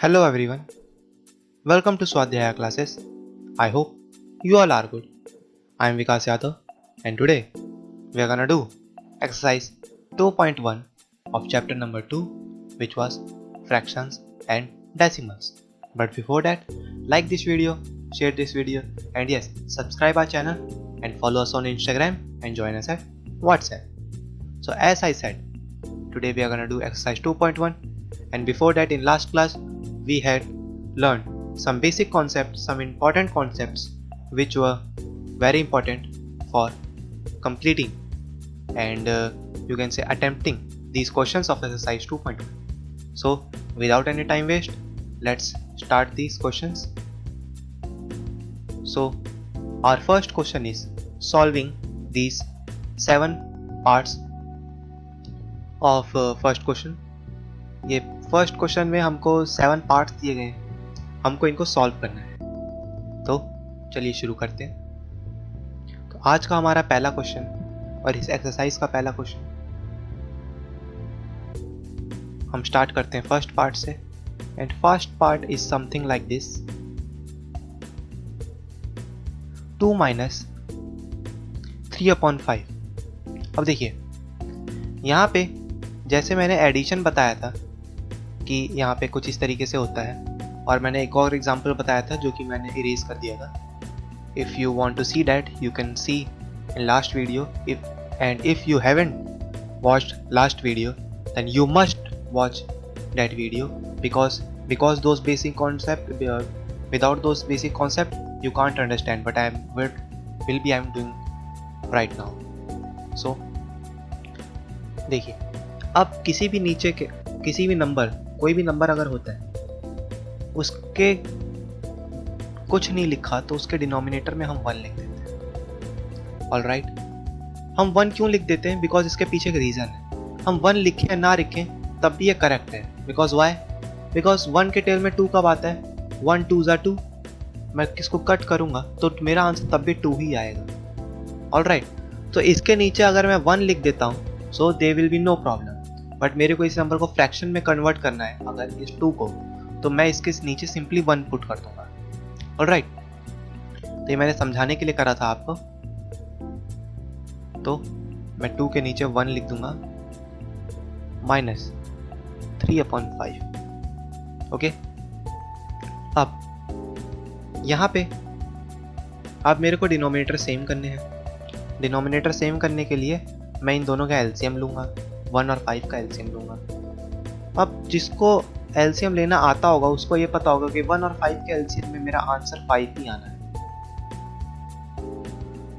Hello everyone, welcome to Swadhyaya classes. I hope you all are good. I am Vikas Yadav and today we are gonna do exercise 2.1 of chapter number 2, which was fractions and decimals. But before that, like this video, share this video, and yes, subscribe our channel and follow us on Instagram and join us at WhatsApp. So as I said, today we are gonna do exercise 2.1, and before that in last class we had learned some basic concepts, some important concepts which were very important for completing and you can say attempting these questions of exercise 2.1. So without any time waste, let's start these questions. So our first question is solving these 7 parts of first question. ये first question में हमको 7 parts दिए गए हैं, हमको इनको solve करना है। तो चलिए शुरू करते हैं। तो आज का हमारा पहला क्वेश्चन और इस एक्सरसाइज का पहला क्वेश्चन हम स्टार्ट करते हैं फर्स्ट पार्ट से। And first part is something like this, 2 minus 3/5। अब देखिए यहाँ पे जैसे मैंने एडिशन बताया था कि यहाँ पे कुछ इस तरीके से होता है, और मैंने एक और एग्जांपल बताया था जो कि मैंने इरेज कर दिया था। If you want to see that you can see in last video, if you haven't watched last video then you must watch that video because those basic concept without those basic concept you can't understand what I am doing right now. So देखिए, अब किसी भी नीचे के किसी भी number, कोई भी नंबर अगर होता है उसके कुछ नहीं लिखा तो उसके डिनोमिनेटर में हम 1 लिख देते हैं। ऑलराइट, हम 1 क्यों लिख देते हैं? बिकॉज इसके पीछे एक रीज़न है। हम 1 लिखें या ना लिखें तब भी ये करेक्ट है। Because why? बिकॉज 1 के टेल में 2 कब आता है? 1 2 ज़ा 2। मैं किसको कट करूँगा तो मेरा आंसर तब भी 2 ही आएगा। ऑलराइट, तो इसके नीचे अगर मैं 1 लिख देता हूँ so they will be no problem. But मेरे को इस नंबर को फ्रैक्शन में कन्वर्ट करना है अगर इस 2 को, तो मैं इसके नीचे सिंपली 1 पुट कर दूंगा। ऑलराइट, तो ये मैंने समझाने के लिए करा था आपको। तो मैं 2 के नीचे 1 लिख दूंगा माइनस 3/5। ओके, अब यहाँ पे अब मेरे को डिनोमिनेटर सेम करने हैं। डिनोमिनेटर सेम करने के लिए मैं इन दोनों का एलसीएम लूंगा, 1 और 5 का एलसीएम लूंगा। अब जिसको एलसीएम लेना आता होगा उसको ये पता होगा कि 1 और 5 के एलसीएम में मेरा आंसर 5 ही आना है।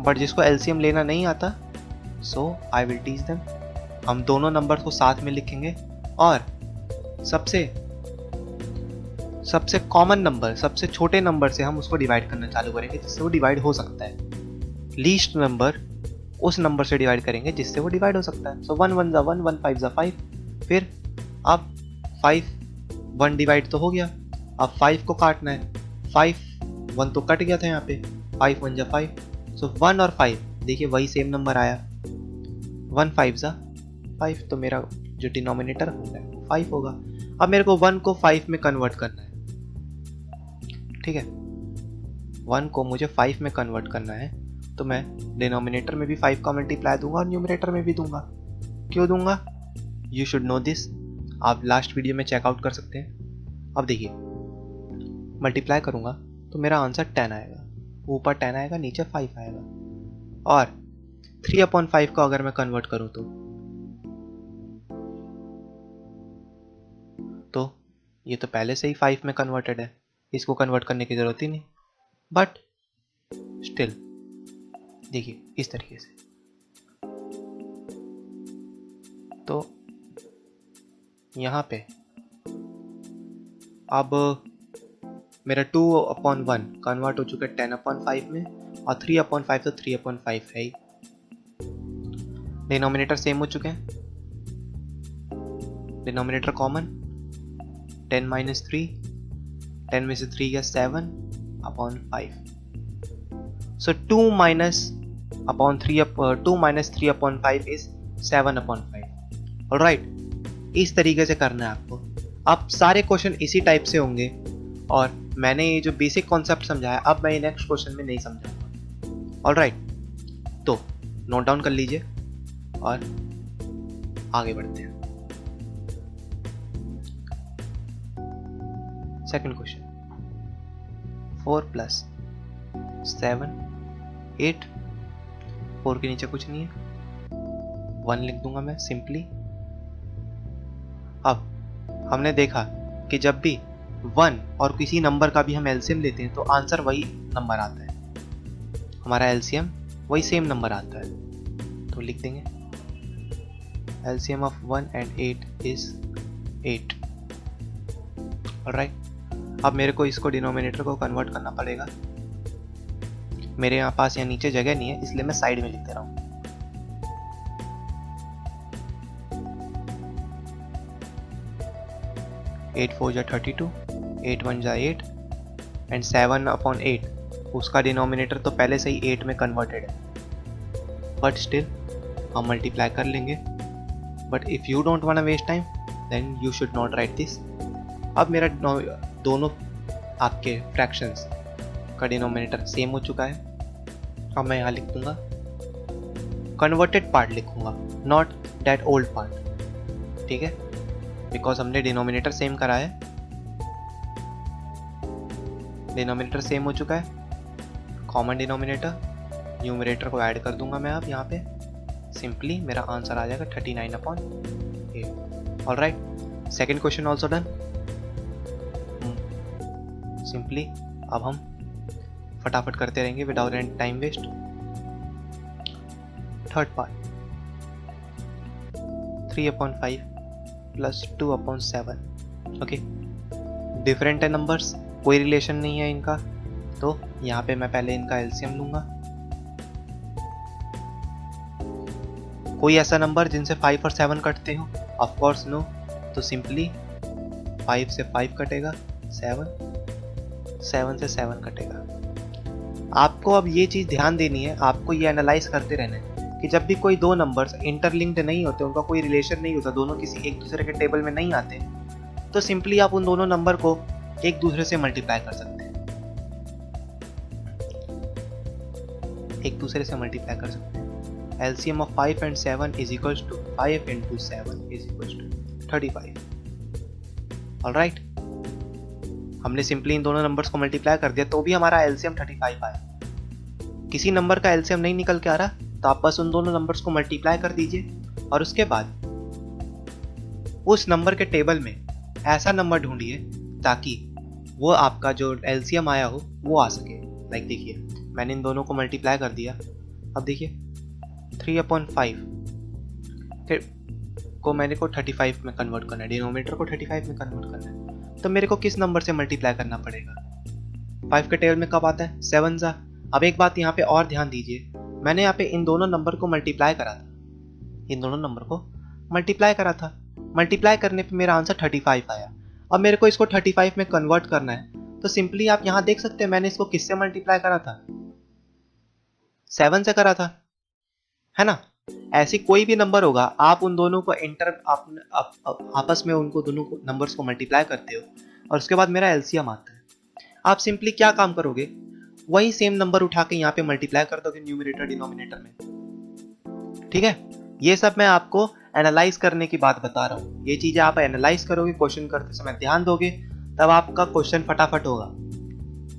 बट जिसको एलसीएम लेना नहीं आता, सो आई विल टीच देम। हम दोनों नंबर को साथ में लिखेंगे और सबसे कॉमन नंबर, सबसे छोटे नंबर से हम उसको डिवाइड करना चालू करेंगे जिससे वो डिवाइड हो सकता है। लीस्ट नंबर उस नंबर से डिवाइड करेंगे जिससे वो डिवाइड हो सकता है। सो 1 1 ज़ा 1, 1 5 ज़ा 5। फिर अब 5 1 डिवाइड तो हो गया, अब 5 को काटना है। 5 1 तो कट गया था यहाँ पे, 5 1 ज़ा 5। सो 1 और 5 देखिए वही सेम नंबर आया, 1 5 ज़ा 5। तो मेरा जो डिनोमिनेटर होगा 5 होगा। अब मेरे को 1 को 5 में कन्वर्ट करना है। ठीक है, 1 को मुझे 5 में कन्वर्ट करना है, तो मैं डिनोमिनेटर में भी 5 का मल्टीप्लाई दूंगा और न्यूमरेटर में भी दूंगा। क्यों दूंगा? You should no this. आप लास्ट वीडियो में चेकआउट कर सकते हैं। अब देखिए, मल्टीप्लाई करूंगा तो मेरा आंसर 10 आएगा, ऊपर 10 आएगा, नीचे 5 आएगा। और 3/5 को अगर मैं कन्वर्ट करूं तो ये तो पहले से ही 5 में कन्वर्टेड है, इसको कन्वर्ट करने की जरूरत ही नहीं। बट स्टिल देखिए इस तरीके से, तो यहाँ पे अब मेरा 2/1 कन्वर्ट हो चुका है 10/5 में, और 3/5 तो 3/5 है ही। डिनोमिनेटर सेम हो चुके हैं, डिनोमिनेटर कॉमन, 10 - 3, 10 में से 3 गया 7/5। So 2 minus 3/5 is 7/5. ऑलराइट, इस तरीके से करना है आपको। अब सारे क्वेश्चन इसी टाइप से होंगे और मैंने ये जो बेसिक कॉन्सेप्ट समझाया अब मैं नेक्स्ट क्वेश्चन में नहीं समझाऊंगा। ऑलराइट, तो नोट डाउन कर लीजिए और आगे बढ़ते हैं। सेकंड क्वेश्चन, 4 + 7 8, 4 के नीचे कुछ नहीं है, 1 लिख दूंगा मैं सिंपली। अब हमने देखा कि जब भी 1 और किसी नंबर का भी हम एलसीएम लेते हैं तो आंसर वही नंबर आता है, हमारा एलसीएम वही सेम नंबर आता है। तो लिख देंगे LCM of 1 and 8 is 8। Alright, अब मेरे को इसको डिनोमिनेटर को कन्वर्ट करना पड़ेगा। मेरे यहाँ पास यहाँ नीचे जगह नहीं है इसलिए मैं साइड में लिख दे रहा हूँ। एट 4 जा 32, 8 1 जा 8 एंड 7/8 उसका डिनोमिनेटर तो पहले से ही 8 में कन्वर्टेड है, बट स्टिल हम मल्टीप्लाई कर लेंगे। But if you don't want to waste time then you should not write this. अब मेरा दोनों आपके फ्रैक्शंस का डिनोमिनेटर सेम हो चुका है। अब मैं यहाँ लिख दूंगा कन्वर्टेड पार्ट लिखूंगा, नॉट दैट ओल्ड पार्ट। ठीक है, बिकॉज हमने डिनोमिनेटर सेम करा है, डिनोमिनेटर सेम हो चुका है। कॉमन डिनोमिनेटर, न्यूमरेटर को ऐड कर दूंगा मैं अब यहाँ पे, सिंपली मेरा आंसर आ जाएगा 39/8। Alright, second question also done. Simply अब हम फटाफट करते रहेंगे without any time waste. Third part, 3/5 + 2/7। Okay, different है नंबर्स, कोई रिलेशन नहीं है इनका, तो यहाँ पे मैं पहले इनका एलसीएम लूंगा। कोई ऐसा नंबर जिनसे 5 और 7 कटते हो? Of course no. तो सिंपली 5 से 5 कटेगा, 7 से 7 कटेगा। आपको अब ये चीज ध्यान देनी है, आपको ये एनालाइज करते रहना है कि जब भी कोई दो नंबर्स इंटरलिंक्ड नहीं होते, उनका कोई रिलेशन नहीं होता, दोनों किसी एक दूसरे के टेबल में नहीं आते, तो सिंपली आप उन दोनों नंबर को एक दूसरे से मल्टीप्लाई कर सकते हैं, एक दूसरे से मल्टीप्लाई कर सकते हैं। LCM of 5 and 7 is equals to 5 into 7 is equals to 35। Alright, हमने सिंपली इन दोनों नंबर्स को मल्टीप्लाई कर दिया तो भी हमारा LCM 35 आया। किसी नंबर का LCM नहीं निकल के आ रहा तो आप बस उन दोनों नंबर्स को मल्टीप्लाई कर दीजिए और उसके बाद उस नंबर के टेबल में ऐसा नंबर ढूंढिए ताकि वो आपका जो LCM आया हो वो आ सके। लाइक देखिए, मैंने इन दोनों को मल्टीप्लाई कर दिया। अब देखिए 3/5 को मैंने को 35 में कन्वर्ट करना है, डिनोमिनेटर को 35 में कन्वर्ट करना है, तो मेरे को किस नंबर से मल्टीप्लाई करना पड़ेगा? 5 के टेबल में कब आता है? 7 सा। अब एक बात यहाँ पे और ध्यान दीजिए, मैंने यहाँ पे इन दोनों नंबर को मल्टीप्लाई करा था, इन दोनों नंबर को मल्टीप्लाई करा था। मल्टीप्लाई करने पे मेरा आंसर 35 आया। अब मेरे को इसको 35 में कन्वर्ट करना है, तो सिंपली आप यहाँ देख सकते हैं मैंने इसको किससे मल्टीप्लाई करा था? 7 से करा था, है ना? ऐसी कोई भी नंबर होगा, आप उन दोनों को आपस में उनको दोनों को नंबर्स को मल्टीप्लाई करते हो और उसके बाद मेरा एलसीएम आता है। आप सिंपली क्या काम करोगे, वही सेम नंबर उठा के यहाँ पे मल्टीप्लाई कर दोगे न्यूमरेटर डिनोमिनेटर में। ठीक है, ये सब मैं आपको एनालाइज करने की बात बता रहा हूँ। ये चीजें आप एनालाइज करोगे, क्वेश्चन करते समय ध्यान दोगे, तब आपका क्वेश्चन फटाफट होगा।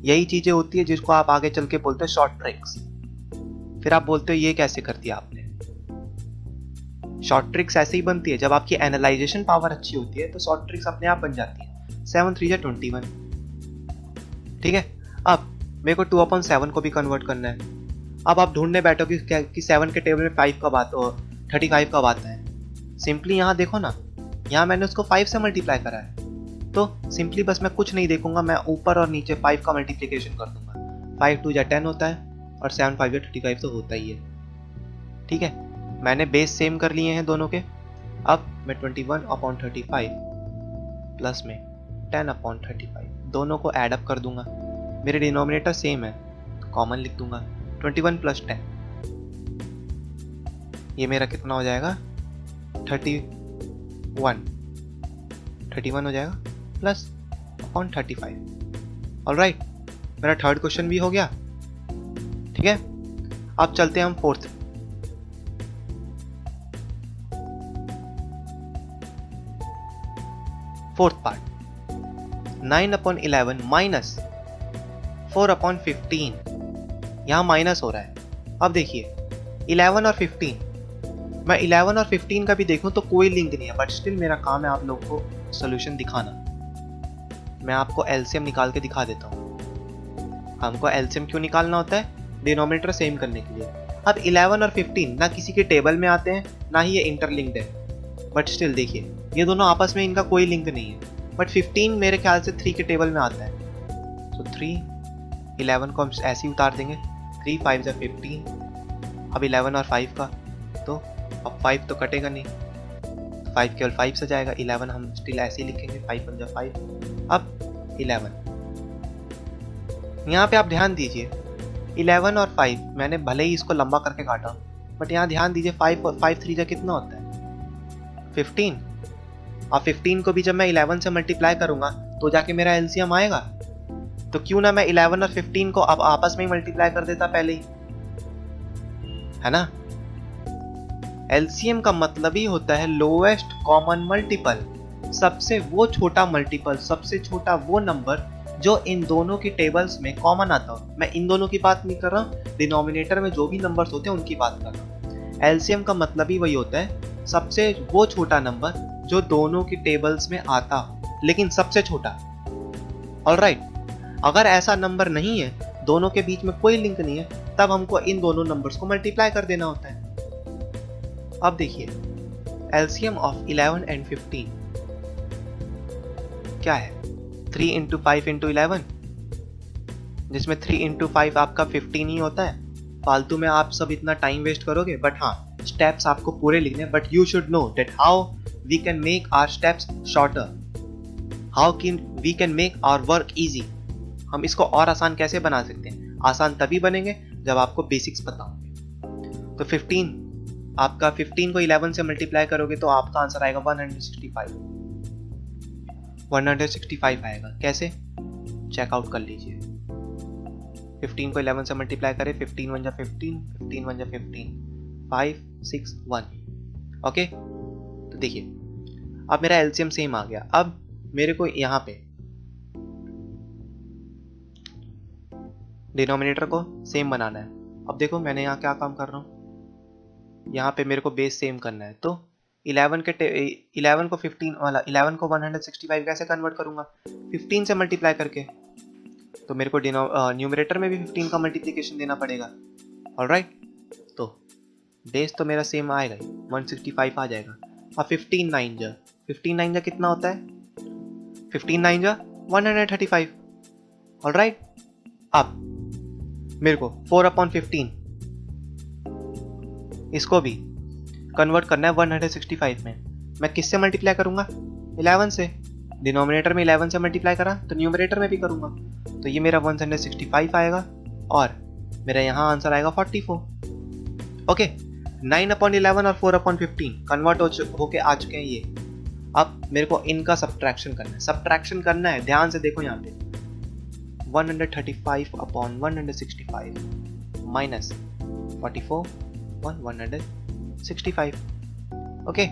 यही चीजें होती है जिसको आप आगे चल के बोलते हैं शॉर्ट ट्रिक्स। फिर आप बोलते हो ये कैसे कर दिया आपने। शॉर्ट ट्रिक्स ऐसे ही बनती है, जब आपकी एनालाइजेशन पावर अच्छी होती है तो शॉर्ट ट्रिक्स अपने आप बन जाती है। 7 3 जा 21। ठीक है, अब मेरे को 2/7 को भी कन्वर्ट करना है। अब आप ढूंढने बैठोगे कि 7 के टेबल में 5 कब आता है, 35 कब आता है। सिंपली यहाँ देखो ना, यहाँ मैंने उसको 5 से मल्टीप्लाई करा है, तो सिंपली बस मैं कुछ नहीं देखूंगा, मैं ऊपर और नीचे 5 का मल्टीप्लिकेशन कर दूंगा। 5 2 जा 10 होता है और 7 5 जा 35 तो होता ही है। ठीक है, मैंने बेस सेम कर लिए हैं दोनों के। अब मैं 21/35 प्लस में 10/35 दोनों को ऐड अप कर दूंगा। मेरे डिनोमिनेटर सेम है तो कॉमन लिख दूंगा। 21 + 10, ये मेरा कितना हो जाएगा? 31। 31 हो जाएगा प्लस अपॉन 35। ऑलराइट, मेरा थर्ड क्वेश्चन भी हो गया। ठीक है, अब चलते हैं हम फोर्थ। Fourth part 9/11 minus 4/15। यहां माइनस हो रहा है। अब देखिए 11 और 15, मैं 11 और 15 का भी देखूं तो कोई लिंक नहीं है, बट स्टिल मेरा काम है आप लोगों को सोल्यूशन दिखाना। मैं आपको एलसीएम निकाल के दिखा देता हूं। हमको एलसीएम क्यों निकालना होता है? डिनोमिनेटर सेम करने के लिए। अब 11 और 15 ना किसी के टेबल में आते हैं, ना ही ये इंटरलिंक्ड है, बट स्टिल देखिए ये दोनों आपस में इनका कोई लिंक नहीं है। बट 15 मेरे ख्याल से 3 के टेबल में आता है, तो 3 11 को हम ऐसे ही उतार देंगे। 3 5 जा 15। अब 11 और 5 का, तो अब 5 तो कटेगा नहीं, 5 केवल 5 से जाएगा। 11 हम स्टिल ऐसे ही लिखेंगे, 5 1 जा 5। अब 11, यहाँ पे आप ध्यान दीजिए 11 और 5 मैंने भले ही इसको लंबा करके काटा, बट यहाँ ध्यान दीजिए 5 और 5 3 जा कितना होता है? 15। और 15 को भी जब मैं 11 से मल्टीप्लाई करूंगा तो जाके मेरा एलसीएम आएगा। तो क्यों ना मैं 11 और 15 को अब आपस में ही मल्टीप्लाई कर देता पहले ही, है ना? एलसीएम का मतलब ही होता है लोएस्ट कॉमन मल्टीपल, सबसे वो छोटा मल्टीपल, सबसे छोटा वो नंबर जो इन दोनों की टेबल्स में कॉमन आता हो। मैं इन दोनों की बात नहीं कर रहा, डिनोमिनेटर में जो भी नंबर्स होते हैं उनकी बात कर रहा हूँ। एलसीएम का मतलब ही वही होता है, सबसे वो छोटा नंबर जो दोनों की टेबल्स में आता हो, लेकिन सबसे छोटा। ऑलराइट, अगर ऐसा नंबर नहीं है, दोनों के बीच में कोई लिंक नहीं है, तब हमको इन दोनों नंबर्स को मल्टीप्लाई कर देना होता है। अब देखिए एलसीएम ऑफ 11 एंड 15 क्या है? 3 इंटू 5 इंटू 11, जिसमें 3 इंटू 5 आपका 15 ही होता है। फालतू में आप सब इतना टाइम वेस्ट करोगे, बट हाँ स्टेप्स आपको पूरे लिखने, but you should know that how we can make our steps shorter, how can we can make our work easy. हम इसको और आसान कैसे बना सकते हैं? आसान तभी बनेंगे जब आपको बेसिक्स पता होंगे। तो 15, आपका 15 को 11 से मल्टीप्लाई करोगे तो आपका आंसर आएगा 165। 165 आएगा। कैसे? चेकआउट कर लीजिए। 15 को 11 से मल्टीप्लाई करें, 15 1 जा 15, 15 1 जा 15, 5 6 1। ओके, तो देखिए अब मेरा एलसीएम सेम आ गया। अब मेरे को यहाँ पे डिनोमिनेटर को सेम बनाना है। अब देखो मैंने यहाँ क्या काम कर रहा हूँ, यहाँ पे मेरे को बेस सेम करना है। तो 11 को 15 वाला 11 को 165 कैसे कन्वर्ट करूंगा? 15 से मल्टीप्लाई करके। तो मेरे को न्यूमरेटर में भी 15 का मल्टीप्लिकेशन देना पड़ेगा। ऑलराइट, तो बेस तो मेरा सेम आएगा ही, 165 आ जाएगा। अब 15 9 जा कितना होता है? 15 9 जा 135। ऑलराइट, अब मेरे को 4/15 इसको भी कन्वर्ट करना है 165 में। मैं किससे मल्टीप्लाई करूंगा? 11 से। डिनोमिनेटर में 11 से मल्टीप्लाई करा तो न्यूमरेटर में भी करूंगा, तो ये मेरा 165 आएगा और मेरा यहाँ आंसर आएगा 44। ओके, 9/11 और 4/15 कन्वर्ट होके आ चुके हैं ये। अब मेरे को इनका सब्ट्रैक्शन करना है। सब्ट्रैक्शन करना है, ध्यान से देखो यहाँ पे 135/165 माइनस 44/165। ओके,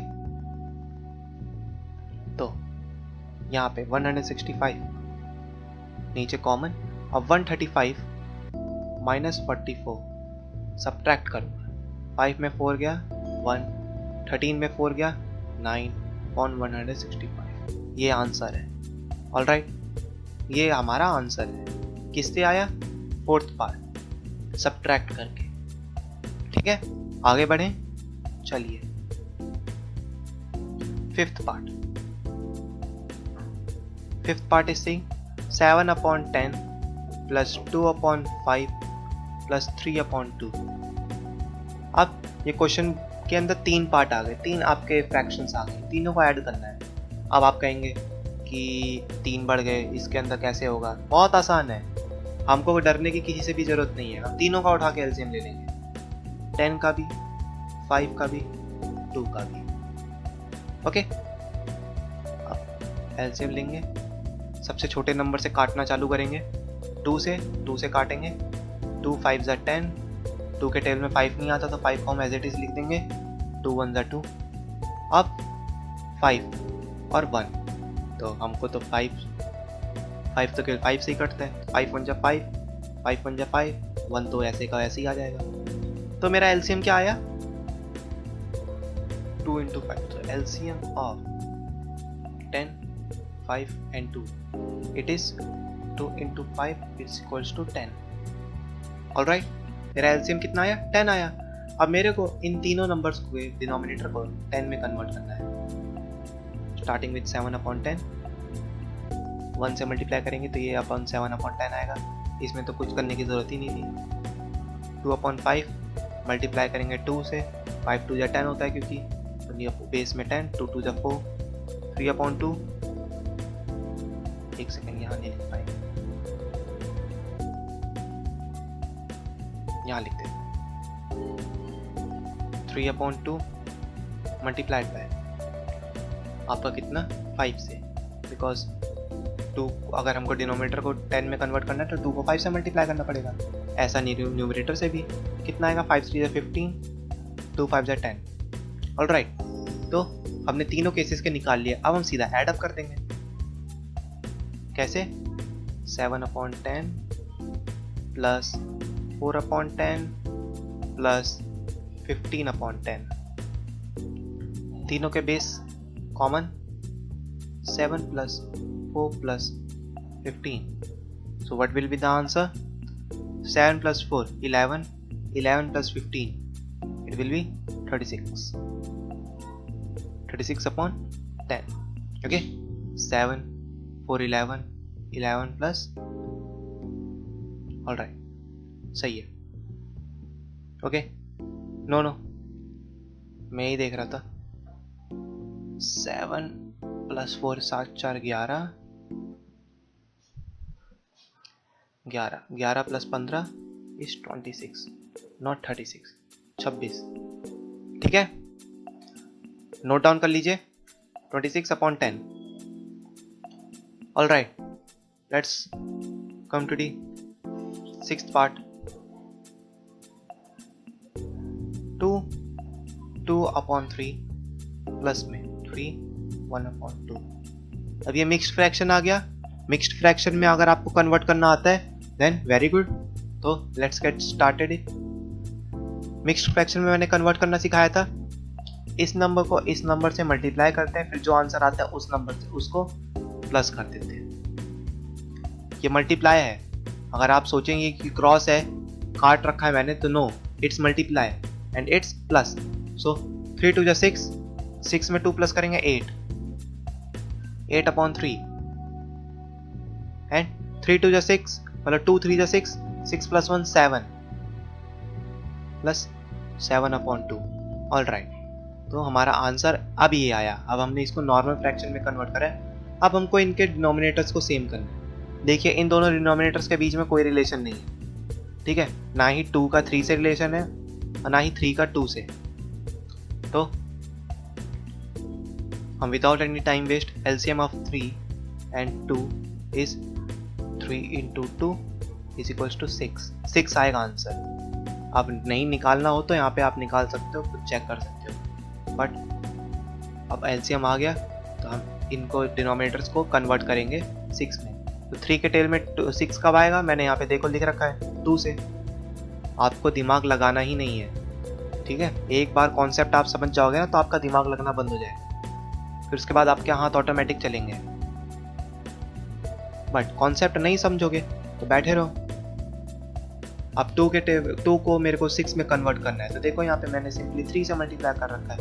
तो यहाँ पे 165 नीचे कॉमन, अब 135 माइनस 44 सब्ट्रैक्ट करूँगा। 5 में 4 गया 1, 13 में 4 गया 9/165। ये आंसर है। ऑलराइट, ये हमारा आंसर है। किससे आया? फोर्थ पार्ट सब्ट्रैक्ट करके। ठीक है, आगे बढ़ें। चलिए fifth part is saying 7/10 plus 2/5 plus 3/2। अब ये क्वेश्चन के अंदर 3 पार्ट आ गए, 3 आपके फ्रैक्शंस आ गए, तीनों को ऐड करना है। अब आप कहेंगे कि 3 बढ़ गए, इसके अंदर कैसे होगा? बहुत आसान है, हमको डरने की किसी से भी जरूरत नहीं है। हम तीनों का उठा के एलसीएम ले लेंगे, 10 का भी, 5 का भी, 2 का भी। ओके, एलसीएम लेंगे, सबसे छोटे नंबर से काटना चालू करेंगे, 2 से काटेंगे, 2 5 ज़ा 10, 2 के टेबल में 5 नहीं आता तो 5 को हम एज इट इज लिख देंगे, 2 1 ज़ा 2, अब 5 और 1, तो हमको तो 5 तो केवल 5 से ही कटता है, 5 1 ज़ा 5, 5 1 ज़ा 5, 1 तो ऐसे का ऐसे ही आ जाएगा। तो मेरा एलसीएम क्या आया, 2 into 5, so LCM of 10, 5 and 2, it is 2 into 5 is equals to 10. Alright, मेरा LCM कितना आया, 10 आया। अब मेरे को इन तीनों नंबर्स को डिनोमिनेटर को 10 में कन्वर्ट करना है। स्टार्टिंग विद 7/10, 1 से मल्टीप्लाई करेंगे तो ये अपन 7/10 आएगा, इसमें तो कुछ करने की ज़रूरत ही नहीं थी। 2/5 मल्टीप्लाई करेंगे 2 से, 5 2 10 होता है क्योंकि बेस में 10, 2 2 ज़ा 4, 3/2, एक सेकेंड यहाँ नहीं लिख पाएंगे, यहाँ लिख देते, 3/2 मल्टीप्लाइड बाय आपका कितना 5 से, बिकॉज 2 अगर हमको डिनोमिनेटर को 10 में कन्वर्ट करना है तो 2 को 5 से मल्टीप्लाई करना पड़ेगा। ऐसा न्यूमरेटर से भी कितना आएगा, 5 3 ज़ा 15, 2 5 ज़ा 10। ऑलराइट, तो हमने तीनों केसेस के निकाल लिए। अब हम सीधा ऐड अप कर देंगे। कैसे, 7/10 प्लस 4/10 प्लस 15/10, तीनों के base common, 7 plus 4 plus 15, so what will be the answer, 7 plus 4 11, 11 plus 15, it will be 36, 36/10, okay, 7 4 11, 11 plus, all right, सही है, ओके, नो मैं ही देख रहा था, 7 प्लस 4 7 4 11, 11 प्लस 15 इज 26, नॉट 36, 26, ठीक है, नोट डाउन कर लीजिए, 26/10। All right, let's come to the 6th part. 2/3 plus में 3 1/2। अब ये मिक्स्ड फ्रैक्शन आ गया। मिक्स्ड फ्रैक्शन में अगर आपको कन्वर्ट करना आता है देन वेरी गुड, तो let's get started it. Mixed fraction में मैंने कन्वर्ट करना सिखाया था, इस नंबर को इस नंबर से मल्टीप्लाई करते हैं, फिर जो आंसर आता है उस नंबर से उसको प्लस कर देते हैं। ये मल्टीप्लाई है, अगर आप सोचेंगे कि क्रॉस है, काट रखा है मैंने, तो no, it's multiply and it's plus. So 3 2 6, 6 में 2 प्लस करेंगे 8, 8/3 एंड 3 2 6 मतलब 2 3 6, 6 प्लस 1 7 प्लस 7/2। ऑल राइट, तो हमारा आंसर अब ये आया। अब हमने इसको नॉर्मल फ्रैक्शन में कन्वर्ट करा है। अब हमको इनके डिनोमिनेटर्स को सेम करना है। देखिए, इन दोनों डिनोमिनेटर्स के बीच में कोई रिलेशन नहीं है, ठीक है, ना ही 2 का 3 से रिलेशन है और ना ही 3 का 2 से। तो हम without any time waste, LCM of 3 and 2 is 3 into 2 is equals to 6 आएगा आंसर। अब नहीं निकालना हो तो यहाँ पे आप निकाल सकते हो, खुद चेक कर सकते हो, बट अब एलसीएम आ गया तो हम इनको डिनोमिनेटर्स को कन्वर्ट करेंगे 6 में। तो 3 के टेल में 6 कब आएगा, मैंने यहाँ पे देखो लिख रखा है 2 से। आपको दिमाग लगाना ही नहीं है, ठीक है, एक बार कॉन्सेप्ट आप समझ जाओगे ना तो आपका दिमाग लगना बंद हो जाएगा, फिर उसके बाद आपके हाथ ऑटोमेटिक चलेंगे। बट कॉन्सेप्ट नहीं समझोगे तो बैठे रहो। अब 2 को मेरे को 6 में कन्वर्ट करना है, तो देखो यहाँ पे मैंने सिंपली 3 से मल्टीप्लाई कर रखा है,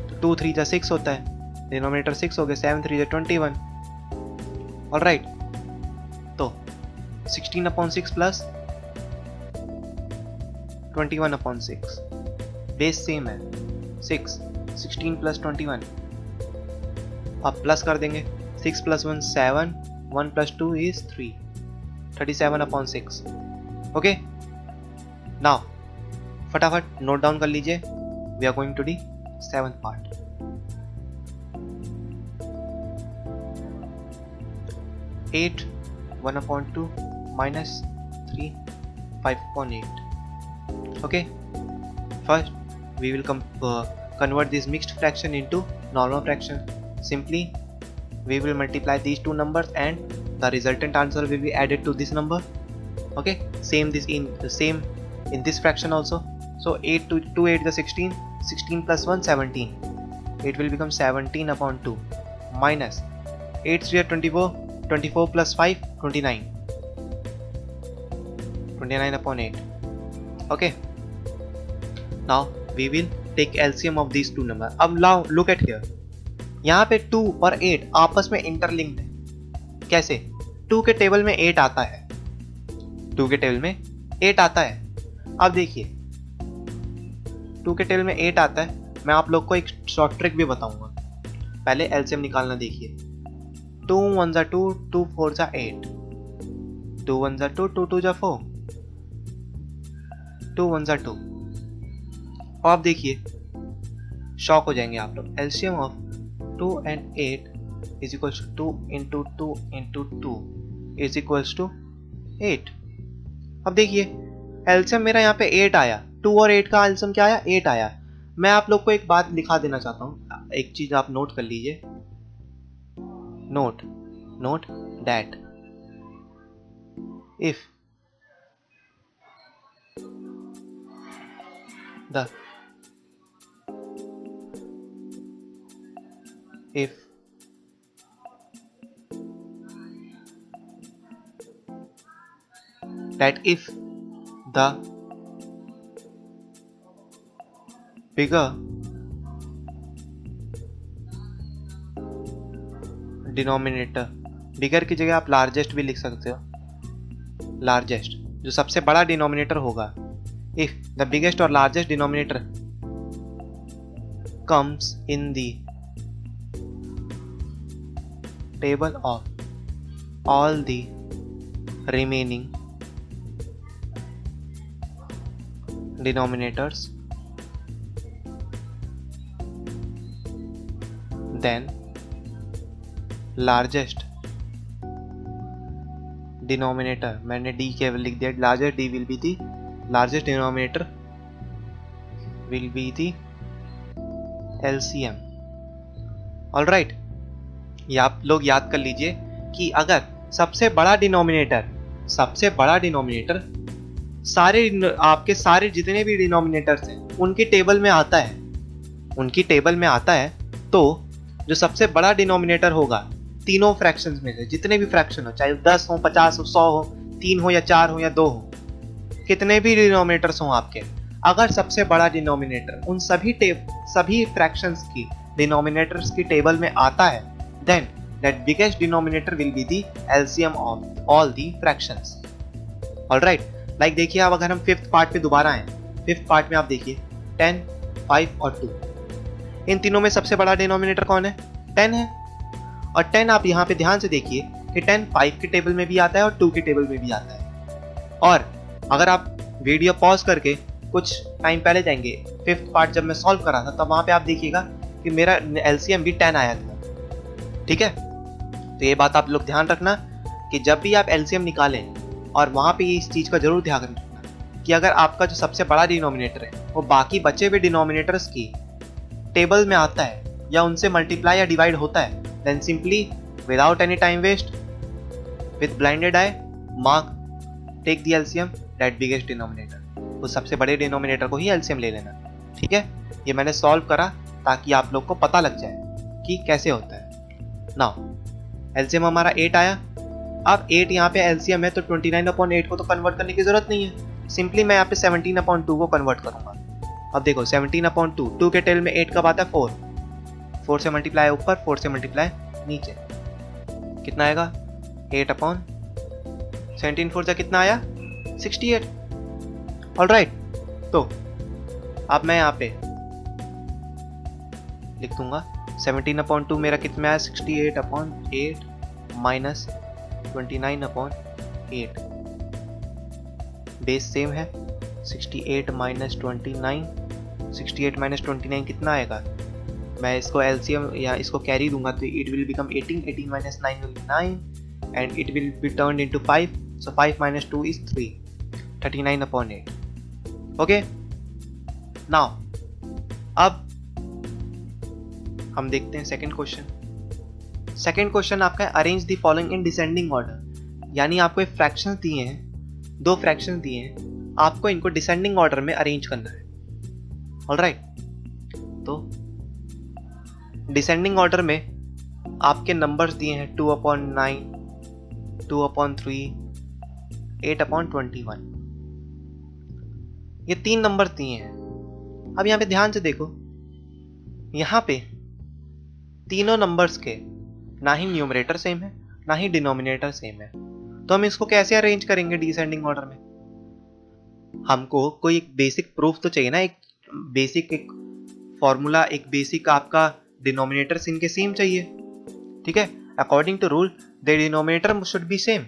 तो 2 3 6 होता है, डिनोमिनेटर 6 हो गया, 7 3 21। ऑल राइट, तो 16/6 प्लस 21/6, बेस सेम है 6, 16 प्लस 21। अब प्लस कर देंगे, 6 plus 1 7, 1 plus 2 is 3, 37/6। Okay, now फटाफट नोट डाउन कर लीजिए, we are going to the 7th part. 8 1/2 minus 3 5/8. Okay, first we will convert this mixed fraction into normal fraction. Simply we will multiply these two numbers and the resultant answer will be added to this number. Okay, same in this fraction also. So 8 to 2 8 the 16, 16 plus 1 17. It will become 17/2 minus 8 3 24, 24 plus 5 29, 29/8. Okay, now we will take LCM of these two number. अब now look at here, यहाँ पे 2 और 8 आपस में interlinked है. कैसे? 2 के table में 8 आता है, 2 के टेबल में 8 आता है. अब देखिए 2 के टेबल में 8 आता है. मैं आप लोग को एक शॉर्ट ट्रिक भी बताऊंगा. पहले एलसीएम निकालना. देखिए 2 1 जा 2, 2 4 जा 8, 2 1 जा 2, 2 2 जा 4, 2 1 जा 2. और आप देखिए शॉक हो जाएंगे आप लोग. LCM of 2 and 8 is equals to 2 into 2 into 2 is equals to 8. अब देखिए एलसीएम मेरा यहाँ पे 8 आया. 2 और 8 का एलसीएम क्या आया? 8 आया. मैं आप लोग को एक बात लिखा देना चाहता हूँ. एक चीज आप नोट कर लीजिए. Note that if the bigger denominator, बिगर की जगह आप लार्जेस्ट भी लिख सकते हो. लार्जेस्ट जो सबसे बड़ा डिनोमिनेटर होगा. इफ द बिगेस्ट और largest denominator comes in the table of all the remaining denominators, then largest denominator, मैंने d केवल लिख दिया. largest d will be the largest denominator will be the LCM. All right, ये आप लोग याद कर लीजिए कि अगर सबसे बड़ा डिनोमिनेटर सारे आपके सारे जितने भी डिनोमिनेटर्स हैं उनकी टेबल में आता है, तो जो सबसे बड़ा डिनोमिनेटर होगा तीनों फ्रैक्शंस में से, जितने भी फ्रैक्शन हो, चाहे 10 हो, 50 हो, 100 हो, 3 हो या 4 हो या 2 हो, कितने भी डिनोमिनेटर्स हो आपके, अगर सबसे बड़ा डिनोमिनेटर उन सभी फ्रैक्शंस की डिनोमिनेटर्स की टेबल में आता है, then that biggest denominator will be the LCM of all the fractions. Alright, like देखिए अब अगर हम फिफ्थ पार्ट पे दोबारा आए, फिफ्थ पार्ट में आप देखिए 10, 5 और 2, इन तीनों में सबसे बड़ा डिनोमिनेटर कौन है? 10 है. और 10 आप यहाँ पे ध्यान से देखिए कि 10 5 के टेबल में भी आता है और 2 के टेबल में भी आता है. और अगर आप वीडियो पॉज करके कुछ टाइम पहले जाएंगे, फिफ्थ पार्ट जब मैं सॉल्व कर रहा था, तब वहां पे आप देखिएगा कि मेरा एलसीएम भी 10 आया था. ठीक है, तो ये बात आप लोग ध्यान रखना कि जब भी आप एलसीएम निकालें, और वहां पे इस चीज का जरूर ध्यान रखना कि अगर आपका जो सबसे बड़ा डिनोमिनेटर है वो बाकी बचे हुए डिनोमिनेटर्स की टेबल में आता है या उनसे मल्टीप्लाई या डिवाइड होता है, then simply without any time waste with blinded eye mark take the LCM that biggest denominator. तो सबसे बड़े डिनोमिनेटर को ही एलसीएम ले लेना. ठीक है, ये मैंने सॉल्व करा ताकि आप लोग को पता लग जाए कि कैसे होता है. नाउ एलसीएम हमारा 8 आया. अब 8 यहाँ पे एलसीएम है, तो 29/8 को तो कन्वर्ट करने की जरूरत नहीं है. सिंपली मैं यहाँ पे 17/2 को कन्वर्ट करूंगा. अब देखो 17/2, 2 के टेल में 8 कब आता है? 4 से मल्टीप्लाई ऊपर, 4 से मल्टीप्लाई नीचे, कितना आएगा? 8/17 4 कितना आया? 68. ऑलराइट, तो अब मैं यहाँ पे लिख दूंगा 17/2 मेरा कितना है? 68/8 माइनस 29/8. बेस सेम है. 68 माइनस 29, 68 माइनस 29 कितना आएगा? मैं इसको एलसीएम या इसको कैरी दूंगा तो it will become 18, 18 minus 9 will be 9, and it will be turned into 5. So 5 minus 2 is 3. 39/8. Okay. Now अब हम देखते हैं सेकंड क्वेश्चन। सेकंड क्वेश्चन आपका है arrange the following in descending order. यानी आपको एक फ्रैक्शंस दिए हैं, 2 फ्रैक्शंस दिए हैं, आपको इनको डिसेंडिंग ऑर्डर में अरेंज करना है। ऑलराइट, तो डिसेंडिंग ऑर्डर में आपके नंबर्स दिए हैं 2/9, 2/3, 8/21। ये 3 नंबर दिए हैं। अब यहां पे ध्यान से देखो, यहां पे तीनों नंबर्स के ना ही न्यूमरेटर सेम है ना ही डिनोमिनेटर सेम है, तो हम इसको कैसे अरेंज करेंगे डिसेंडिंग ऑर्डर में? हमको कोई एक बेसिक प्रूफ तो चाहिए ना, एक बेसिक एक फॉर्मूला, एक बेसिक आपका डिनोमिनेटर्स इनके सेम चाहिए। ठीक है, according to rule the denominator should be same,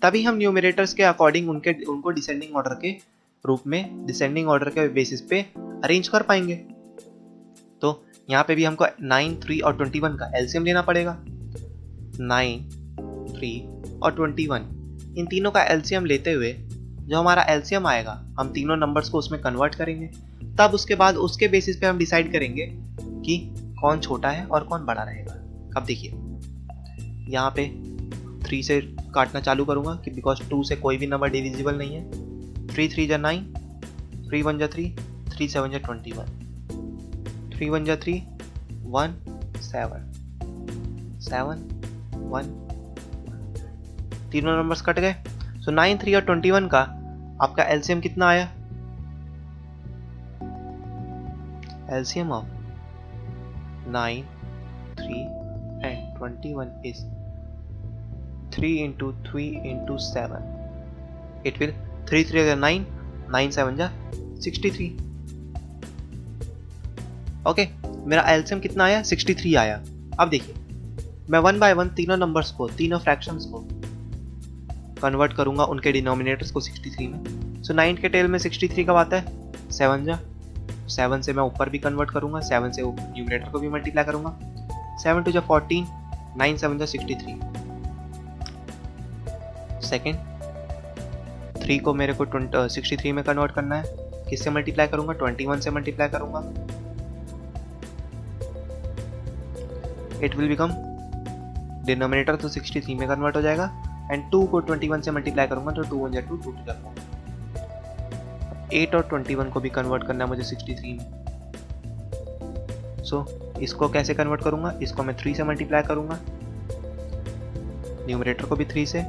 तभी हम न्यूमरेटर्स के अकॉर्डिंग उनको डिसेंडिंग ऑर्डर के रूप में, डिसेंडिंग ऑर्डर के बेसिस पे अरेंज कर पाएंगे। तो यहाँ पे भी हमको 9, 3 और 21 का एलसीएम लेना पड़ेगा। 9, 3 और 21, इन तीनों का एलसीएम लेते हुए जो हमारा एलसीएम आएगा, हम तीनों नंबर्स को उसमें कन्वर्ट करेंगे। तब उसके बाद उसके बेसिस पे हम डिसाइड करेंगे कि कौन छोटा है और कौन बड़ा रहेगा। अब देखिए, यहाँ पे 3 से काटना चालू करूंगा कि बिकॉज 2 से कोई भी नंबर डिविजिबल नहीं है। 3 3 जा 9, 3 1 जा 3, 3 7 जा 21, 3 1 जा 3, 1 7 7 1 तीनों नंबर्स कट गए। सो 9, 3 और 21 का आपका एलसीएम कितना आया? LCM of 9, 3 and 21 is 3 into 3 into 7. It will 3 3 जा 9, 9 7 जा 63। ओके, मेरा एलसीएम कितना आया? 63 आया। अब देखिए, मैं 1 by 1 तीनों नंबर्स को, तीनों फ्रैक्शंस को कन्वर्ट करूंगा उनके डिनोमिनेटर्स को 63 में। सो 9 के टेल में 63 कब आता है? 7 जा। 7 से मैं ऊपर भी कन्वर्ट करूंगा, 7 से न्यूमरेटर को भी मल्टीप्लाई करूंगा। 7 2 जा 14, 9 7 जा 63। सेकेंड 3 को मेरे को 63 में कन्वर्ट करना है। किससे मल्टीप्लाई करूंगा? 21 से मल्टीप्लाई करूंगा। इट विल बिकम, डिनोमिनेटर तो 63 में कन्वर्ट हो जाएगा, एंड 2 को 21 से मल्टीप्लाई करूंगा तो 2 1 जा 2, 2 2 जा 4। 8 और 21 को भी कन्वर्ट करना है मुझे 63 में। सो इसको कैसे कन्वर्ट करूंगा? इसको मैं 3 से मल्टीप्लाई करूंगा, न्यूमरेटर को भी 3 से,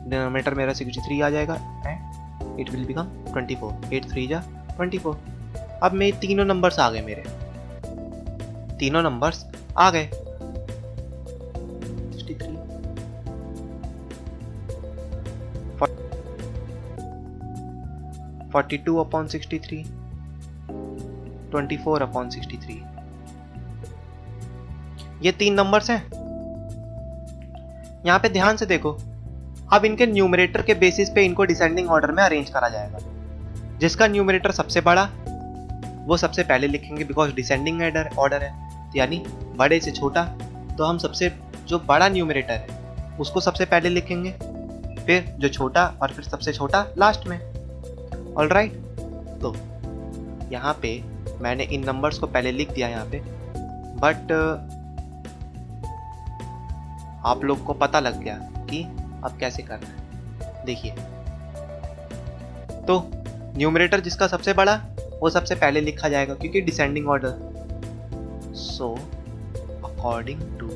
डिनोमिनेटर मेरा 63 आ जाएगा, एंड इट विल बिकम 24। 8 3 जा 24। अब मेरे तीनों नंबर्स आ गए, मेरे तीनों नंबर्स आ गए। 63 42/63, 24/63, ये 3 नंबर्स हैं। यहां पे ध्यान से देखो, अब इनके न्यूमरेटर के बेसिस पे इनको डिसेंडिंग ऑर्डर में अरेंज करा जाएगा। जिसका न्यूमरेटर सबसे बड़ा वो सबसे पहले लिखेंगे, बिकॉज डिसेंडिंग ऑर्डर है, यानी बड़े से छोटा। तो हम सबसे जो बड़ा न्यूमरेटर है उसको सबसे पहले लिखेंगे, फिर जो छोटा, और फिर सबसे छोटा लास्ट में। ऑलराइट, तो यहाँ पे मैंने इन नंबर्स को पहले लिख दिया यहाँ पे, बट आप लोग को पता लग गया कि अब कैसे करना है। देखिए, तो न्यूमरेटर जिसका सबसे बड़ा वो सबसे पहले लिखा जाएगा, क्योंकि descending order. So according to,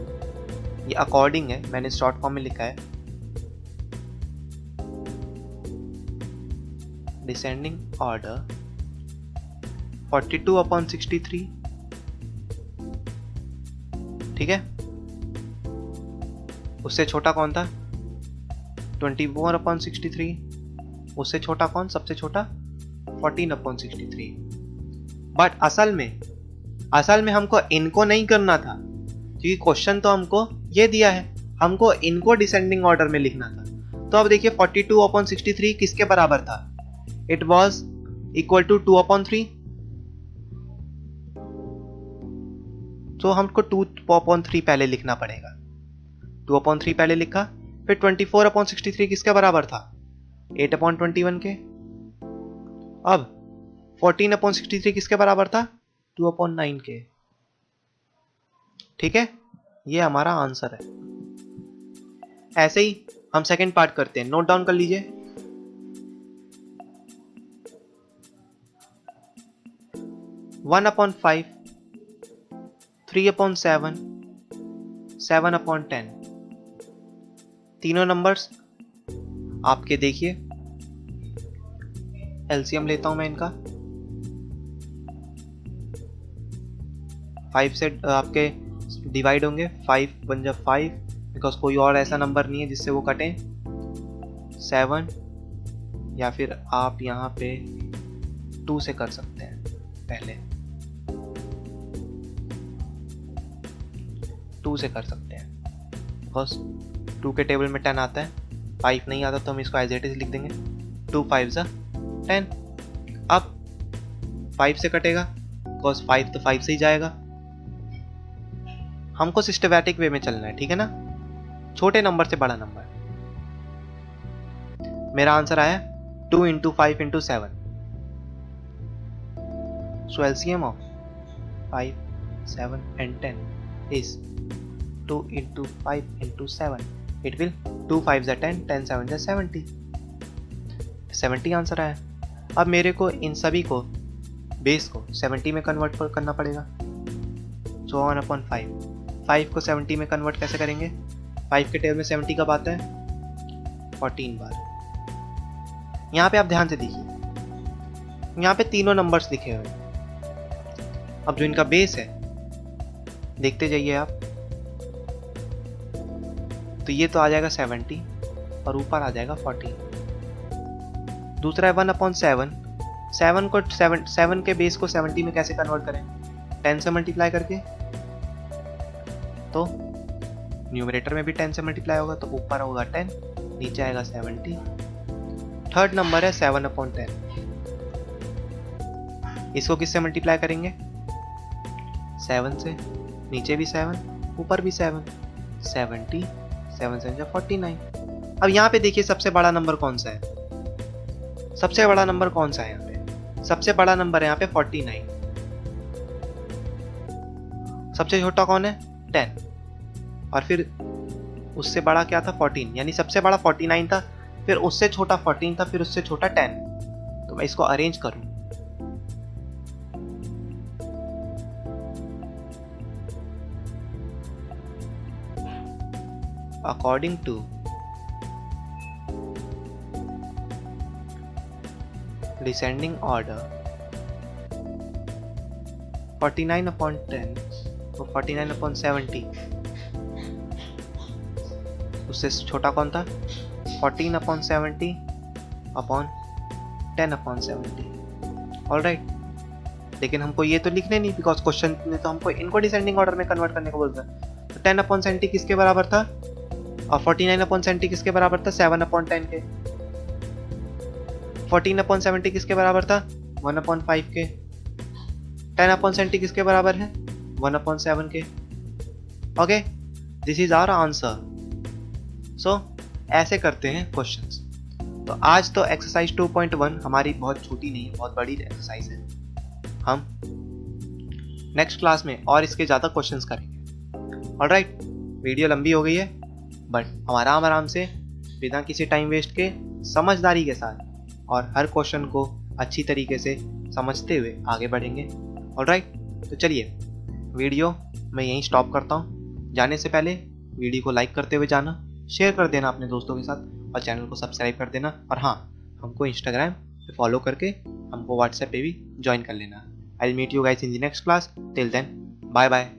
ये अकॉर्डिंग है, मैंने शॉर्ट फॉर्म में लिखा है, डिसेंडिंग ऑर्डर 42/63। ठीक है, उससे छोटा कौन था? 24/63। उससे छोटा कौन? सबसे छोटा 14/63। बट असल में हमको इनको नहीं करना था, क्योंकि क्वेश्चन तो हमको ये दिया है, हमको इनको डिसेंडिंग ऑर्डर में लिखना था। तो अब देखिए 42/63 किसके बराबर था? It was equal to 2/3। तो हमको 2/3 पहले लिखना पड़ेगा। 2/3 पहले लिखा, फिर 24/63 किसके बराबर था? 8/21 के। अब 14/63 किसके बराबर था? 2/9 के। ठीक है, ये हमारा आंसर है। ऐसे ही हम सेकंड पार्ट करते हैं, नोट डाउन कर लीजिए। 1/5, 3/7, 7/10, तीनों नंबर्स आपके देखिए, एलसीएम लेता हूं मैं इनका। 5 से आपके डिवाइड होंगे, 5 बन जा 5, बिकॉज कोई और ऐसा नंबर नहीं है जिससे वो कटें। 7, या फिर आप यहाँ पे 2 से कर सकते हैं, पहले 2 से कर सकते हैं, बिकॉज 2 के टेबल में 10 आता है, 5 नहीं आता तो हम इसको एज इट इज लिख देंगे। 2 5 10। अब 5 से कटेगा, बिकॉज 5 तो 5 से ही जाएगा। हमको सिस्टमैटिक वे में चलना है, ठीक है ना, छोटे नंबर से बड़ा नंबर। मेरा आंसर आया 2 × 5 × 7। सो LCM of 5, 7 and 10 is 2 × 5 × 7. It will 2 5s are 10, 10 7s are 70. 70 answer आया। अब मेरे को इन सभी को बेस को 70 में कन्वर्ट करना पड़ेगा। सो 1/5, 5 को 70 में कन्वर्ट कैसे करेंगे? 5 के टेबल में 70 कब आता है? 14 बार। यहाँ पे आप ध्यान से देखिए, यहाँ पे तीनों नंबर्स लिखे हुए हैं। अब जो इनका बेस है देखते जाइए आप, तो ये तो आ जाएगा 70 और ऊपर आ जाएगा 14। दूसरा है 1/7, 7 को 7 के बेस को 70 में कैसे कन्वर्ट करें? 10 से मल्टीप्लाई करके, तो न्यूमरेटर में भी 10 से मल्टीप्लाई होगा, तो ऊपर होगा 10, नीचे आएगा 70। थर्ड नंबर है 7/10, इसको किससे मल्टीप्लाई करेंगे? 7 से, नीचे भी 7, ऊपर भी 7, 70, 7 से 49। अब यहाँ पे देखिए सबसे बड़ा नंबर कौन सा है? सबसे बड़ा नंबर कौन सा है यहाँ पे? सबसे बड़ा नंबर है यहाँ पे 49। सबसे छोटा कौन है? 10। और फिर उससे बड़ा क्या था? 14। यानी सबसे बड़ा 49 था, फिर उससे छोटा 14 था, फिर उससे छोटा 10। तो मैं इसको अरेंज करूं, अकॉर्डिंग टू डिसेंडिंग ऑर्डर, 49/10 तो 49/70, उससे छोटा कौन था? 14/70 अपॉन 10/70। ऑलराइट, लेकिन हमको ये तो लिखने नहीं, बिकॉज क्वेश्चन ने तो हमको इनको डिसेंडिंग ऑर्डर में कन्वर्ट करने को बोलता है। तो 10/70 किसके बराबर था और 49/70 किसके बराबर था? 7/10 के। 14/70 किसके बराबर था? 1/5 के। 10/70 किसके बराबर है? 1/7 के। Okay, this is our answer. So ऐसे करते हैं क्वेश्चंस। तो आज तो एक्सरसाइज 2.1 हमारी बहुत छोटी नहीं है, बहुत बड़ी एक्सरसाइज है। हम नेक्स्ट क्लास में और इसके ज़्यादा क्वेश्चंस करेंगे। ऑलराइट, वीडियो लंबी हो गई है, बट हम आराम आराम से बिना किसी टाइम वेस्ट के समझदारी के साथ और हर क्वेश्चन को अच्छी तरीके से समझते हुए आगे बढ़ेंगे। ऑलराइट, तो चलिए वीडियो मैं यहीं स्टॉप करता हूँ। जाने से पहले वीडियो को लाइक करते हुए जाना, शेयर कर देना अपने दोस्तों के साथ और चैनल को सब्सक्राइब कर देना। और हाँ, हमको इंस्टाग्राम पे फॉलो करके हमको व्हाट्सएप पे भी ज्वाइन कर लेना। I will meet you guys in the next class. Till then, bye bye.